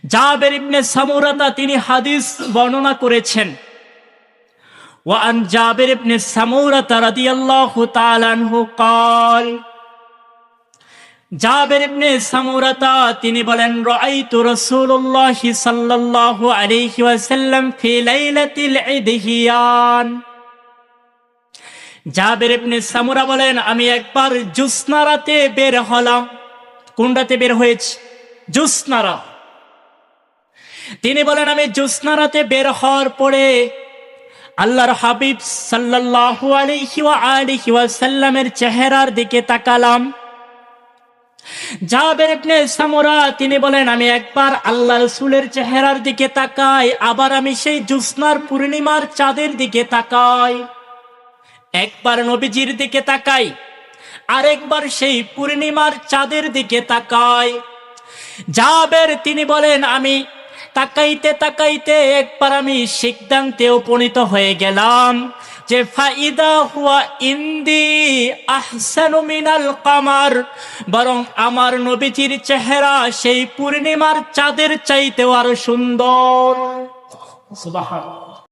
জাবের ইবনে সামুরাতা তিনি হাদিস বর্ণনা করেছেন। ওয়া আন জাবের ইবনে সামুরাতা রাদিয়াল্লাহু তাআলা আনহু قال জাবের ইবনে সামুরাতা তিনি বলেন, রাআইতু রাসূলুল্লাহ সাল্লাল্লাহু আলাইহি ওয়াসাল্লাম ফি লাইলাতিল ইদহিয়ান। জাবের ইবনে সামুরা বলেন, আমি একবার জ্যোৎস্না রাতে বের হলাম। কোন রাতে বের হয়েছে? জ্যোৎস্না রাত। তিনি বলেন, আমি জ্যোৎস্না রাতে বের হওয়ার পরে আল্লাহর হাবিব সাল্লাল্লাহু আলাইহি ওয়া আলিহি ওয়াসাল্লামের চেহারার দিকে তাকালাম। জাবের ইবনে সামুরা তিনি বলেন, আমি একবার আল্লাহ রাসূলের চেহারার দিকে তাকাই, আবার আমি সেই জ্যোৎস্নার পূর্ণিমার চাঁদের দিকে তাকাই। একবার নবীজির দিকে তাকাই, আরেকবার সেই পূর্ণিমার চাঁদের দিকে তাকাই। জাবের তিনি বলেন, আমি তাকাইতে তাকাইতে একবার আমি সিদ্ধান্তে উপনীত হয়ে গেলাম যে ফাইদা হুয়া ইন্দি আহসানু মিনাল কামার, বরং আমার নবীজির চেহারা সেই পূর্ণিমার চাঁদের চাইতেও আরো সুন্দর। সুবহানাল্লাহ।